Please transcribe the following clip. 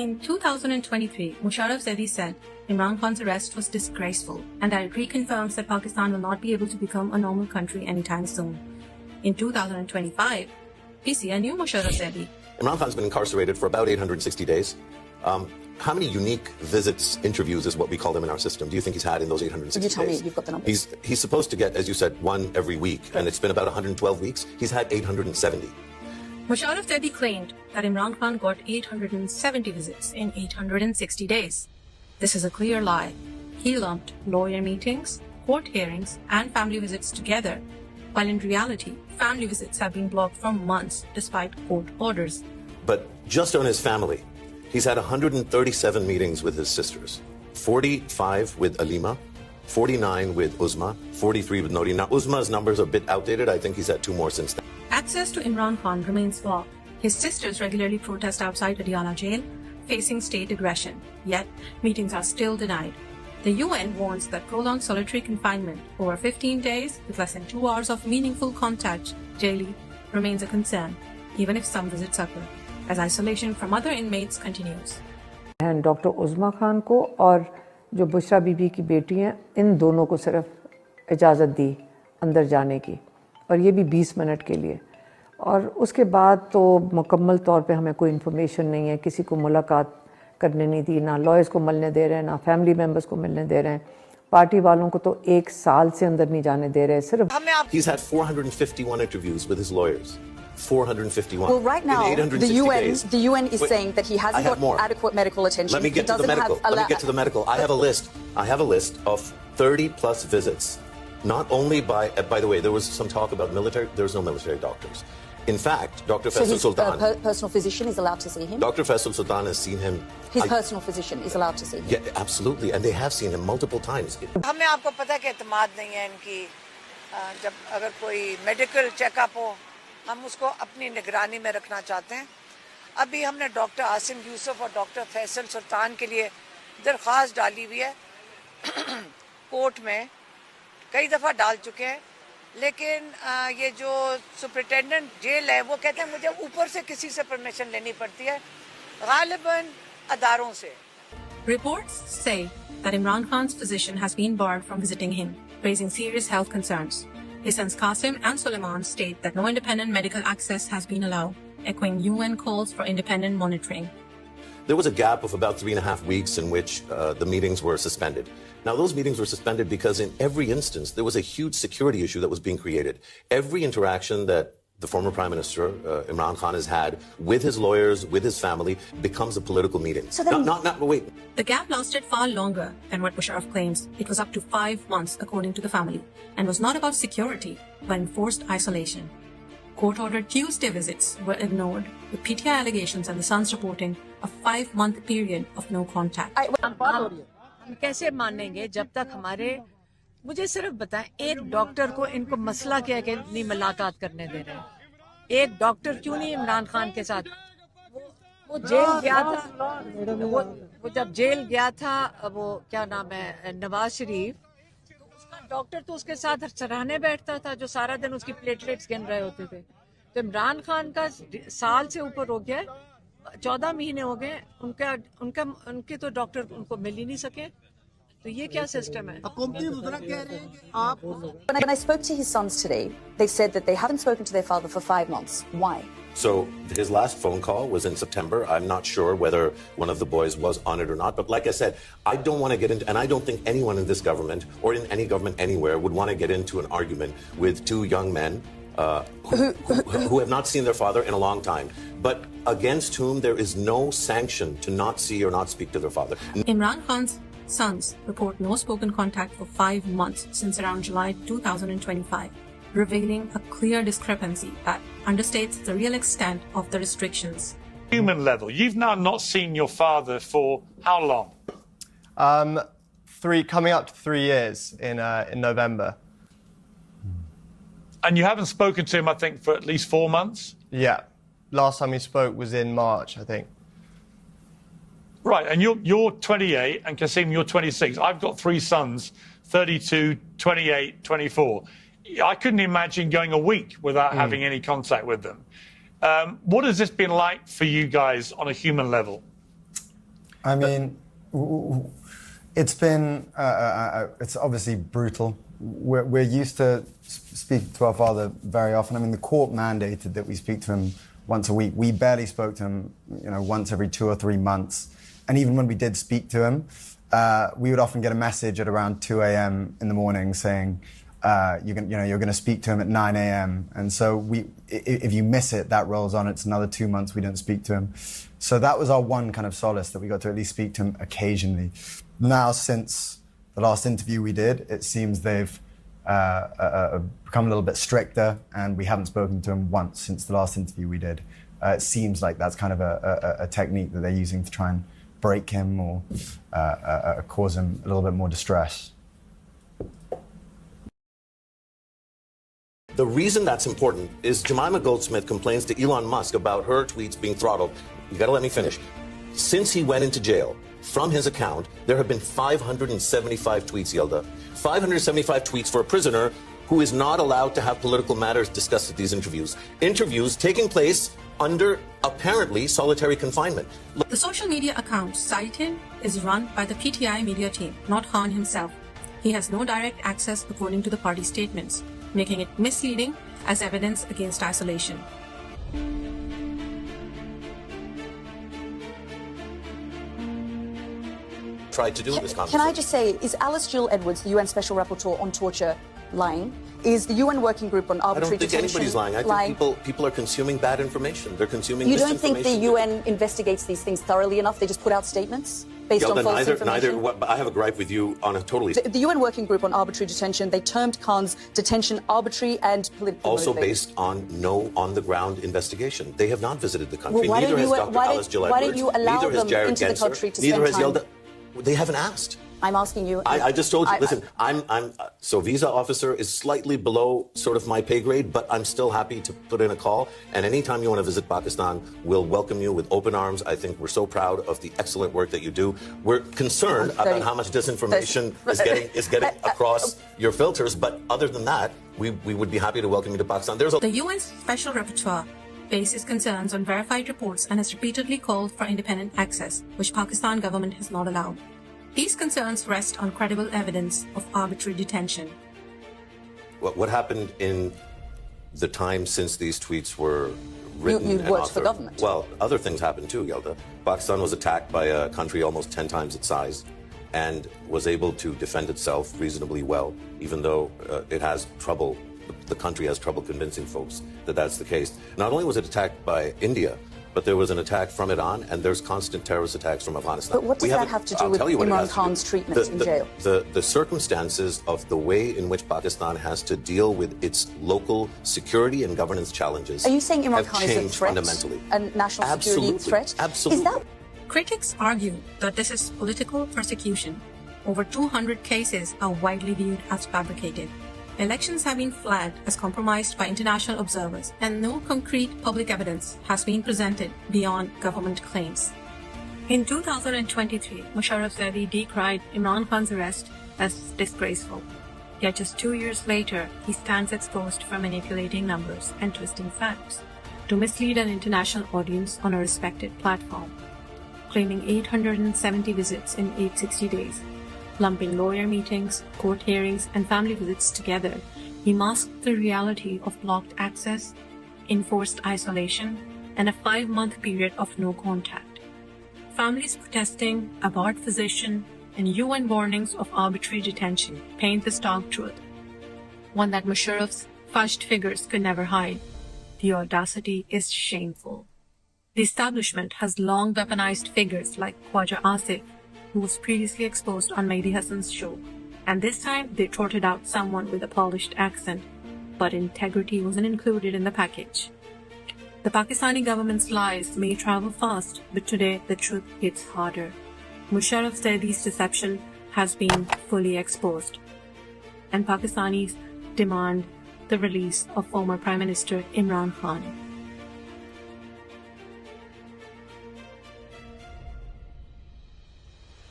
In 2023, Mosharraf Zaidi said Imran Khan's arrest was disgraceful and that it reconfirms that Pakistan will not be able to become a normal country anytime soon. In 2025, we see a new Mosharraf Zaidi. Imran Khan's been incarcerated for about 860 days. How many unique visits, interviews is what we call them in our system, do you think he's had in those 860 days? You tell me, you've got the numbers. He's supposed to get, as you said, one every week, and it's been about 112 weeks. He's had 870. Mosharraf Zaidi claimed that Imran Khan got 870 visits in 860 days. This is a clear lie. He lumped lawyer meetings, court hearings, and family visits together, while in reality, family visits have been blocked for months despite court orders. But just on his family, he's had 137 meetings with his sisters, 45 with Alima, 49 with Uzma, 43 with Nori. Now, Uzma's numbers are a bit outdated. I think he's had 2 more since then. Access to Imran Khan remains blocked. His sisters regularly protest outside Adiala jail, facing state aggression. Yet, meetings are still denied. The UN warns that prolonged solitary confinement over 15 days with less than 2 hours of meaningful contact daily remains a concern, even if some visits occur, as isolation from other inmates continues. And Dr. Uzma Khan को और जो बुशरा बीबी की बेटी हैं, इन दोनों को सिर्फ इजाज़त दी अंदर जाने की, और ये भी 20 मिनट के लिए, और उसके बाद तो मुकम्मल तौर पे हमें कोई इन्फॉर्मेशन नहीं है, किसी को मुलाकात करने नहीं दी, ना लॉयर्स को मिलने दे रहे हैं, ना फैमिली मेम्बर्स को मिलने दे रहे हैं, पार्टी वालों को तो 1 साल से अंदर नहीं जाने दे रहे सिर्फ. He's had 451 interviews with his lawyers. 451. Well, right now, the UN is saying that he hasn't got adequate medical attention. Let me get to the medical. Let me get to the medical. I have a list. I have a list of 30 plus visits. Not only by the way, there was some talk about military. There's no military doctors. In fact, Dr. Faisal Sultan, personal physician is allowed to see him. Dr. Faisal Sultan has seen him. His personal physician is allowed to see him. Yeah, absolutely, and they have seen him multiple times. हमें आपको पता है कि एतमाद नहीं है इनकी. जब अगर कोई मेडिकल चेकअप हो, हम उसको अपनी निगरानी में रखना चाहते हैं. अभी हमने डॉक्टर आसिम यूसुफ और डॉक्टर फैसल सुल्तान के लिए दरख्वास्त डाली हुई है. कोर्ट में कई दफ़ा डाल चुके हैं, लेकिन ये जो सुपरिटेंडेंट जेल है वो कहते हैं मुझे ऊपर से किसी से परमिशन लेनी पड़ती है, गालिबन अदारों से. Reports say that Imran Khan's physician has been barred from visiting him, raising serious health concerns. His sons Qasim and Suleiman state that no independent medical access has been allowed, echoing UN calls for independent monitoring. There was a gap of about 3.5 weeks in which the meetings were suspended. Now, those meetings were suspended because in every instance, there was a huge security issue that was being created. Every interaction that the former Prime Minister, Imran Khan, has had with his lawyers, with his family, becomes a political meeting. So then, wait. The gap lasted far longer than what Mosharraf claims. It was up to 5 months, according to the family, and was not about security, but enforced isolation. Court-ordered Tuesday visits were ignored, with PTI allegations and the Sun's reporting a 5-month period of no contact. हम कैसे मानेंगे जब तक हमारे, मुझे सिर्फ बताएं, एक डॉक्टर को इनको मसला क्या है कि नहीं मुलाकात करने दे रहे हैं? एक डॉक्टर क्यों नहीं इमरान खान के साथ? वो जेल गया था, वो जब जेल गया था, वो क्या नाम है, नवाज शरीफ, तो उसका डॉक्टर तो उसके साथ सराहने बैठता था जो सारा दिन उसकी प्लेटलेट्स गिन रहे होते थे. तो इमरान खान का साल से ऊपर हो गया, 14 महीने हो गए, उनके तो डॉक्टर उनको मिल ही नहीं सके. तो ये क्या सिस्टम है? When I spoke to his sons today, they said that they haven't spoken to their father for 5 months. Why? So his last phone call was in September. I'm not sure whether one of the boys was on it or not. But like I said, I don't want to get into, and I don't think anyone in this government or in any government anywhere would want to get into an argument with 2 young men who have not seen their father in a long time, but against whom there is no sanction to not see or not speak to their father. Imran Khan's sons report no spoken contact for 5 months since around July 2025, revealing a clear discrepancy that understates the real extent of the restrictions. Human level, you've now not seen your father for how long? Coming up to 3 years in November. And you haven't spoken to him, I think, for at least 4 months? Yeah. Last time we spoke was in March, I think. Right, and you're 28, and Qasim, you're 26. I've got 3 sons, 32, 28, 24. I couldn't imagine going a week without having any contact with them. What has this been like for you guys on a human level? I mean, it's been, it's obviously brutal. We're used to speak to our father very often. I mean, the court mandated that we speak to him once a week. We barely spoke to him, once every 2 or 3 months. And even when we did speak to him, we would often get a message at around 2 a.m. in the morning saying, you're going to speak to him at 9 a.m. And so if you miss it, that rolls on. It's another 2 months we don't speak to him. So that was our one kind of solace, that we got to at least speak to him occasionally. Now, since the last interview we did, it seems they've become a little bit stricter, and we haven't spoken to him once since the last interview we did. It seems like that's kind of a technique that they're using to try and break him or cause him a little bit more distress. The reason that's important is Jemima Goldsmith complains to Elon Musk about her tweets being throttled. You got to let me finish. Since he went into jail, from his account, there have been 575 tweets, Yelda. 575 tweets for a prisoner who is not allowed to have political matters discussed at these interviews. Interviews taking place under, apparently, solitary confinement. The social media account cited is run by the PTI media team, not Khan himself. He has no direct access according to the party statements, making it misleading as evidence against isolation. Tried to do this conversation. Can I just say, is Alice Jill Edwards, the UN Special Rapporteur on Torture, lying? Is the UN Working Group on Arbitrary Detention I don't think anybody's lying. I think people are consuming bad information. They're consuming misinformation. You don't think the UN investigates these things thoroughly enough? They just put out statements based on false information? I have a gripe with you on a totally... The UN Working Group on Arbitrary Detention, they termed Khan's detention arbitrary and politically also motivated. Based on no on-the-ground investigation. They have not visited the country. Well, neither has Dr. Alice Jill Edwards. Why don't you allow them into the country to spend time? They haven't asked. I'm asking you. I just told you. Listen, so visa officer is slightly below sort of my pay grade, but I'm still happy to put in a call. And anytime you want to visit Pakistan, we'll welcome you with open arms. I think we're so proud of the excellent work that you do. We're concerned about how much disinformation is getting across your filters. But other than that, we would be happy to welcome you to Pakistan. The UN's Special Rapporteur bases concerns on verified reports and has repeatedly called for independent access, which Pakistan government has not allowed. These concerns rest on credible evidence of arbitrary detention. What happened in the time since these tweets were written you and worked authored? for government. Well, other things happened too, Yelda. Pakistan was attacked by a country almost 10 times its size and was able to defend itself reasonably well, even though it has trouble. The country has trouble convincing folks that that's the case. Not only was it attacked by India, but there was an attack from Iran, and there's constant terrorist attacks from Afghanistan. But what does that have to do with Imran Khan's treatment in jail? The circumstances of the way in which Pakistan has to deal with its local security and governance challenges. Are you saying Imran Khan is a threat? Fundamentally. A national security threat? Absolutely. Is that... Critics argue that this is political persecution. Over 200 cases are widely viewed as fabricated. Elections have been flagged as compromised by international observers, and no concrete public evidence has been presented beyond government claims. In 2023, Mosharraf Zaidi decried Imran Khan's arrest as disgraceful. Yet just 2 years later, he stands exposed for manipulating numbers and twisting facts to mislead an international audience on a respected platform, claiming 870 visits in 860 days. Lumping lawyer meetings, court hearings, and family visits together, he masked the reality of blocked access, enforced isolation, and a 5-month period of no contact. Families protesting, a barred physician, and UN warnings of arbitrary detention paint the stark truth, one that Mosharraf's fudged figures could never hide. The audacity is shameful. The establishment has long weaponized figures like Khwaja Asif, who was previously exposed on Mehdi Hassan's show, and this time they trotted out someone with a polished accent, but integrity wasn't included in the package. The Pakistani government's lies may travel fast, but today the truth hits harder. Mosharraf Zaidi's deception has been fully exposed, and Pakistanis demand the release of former Prime Minister Imran Khan.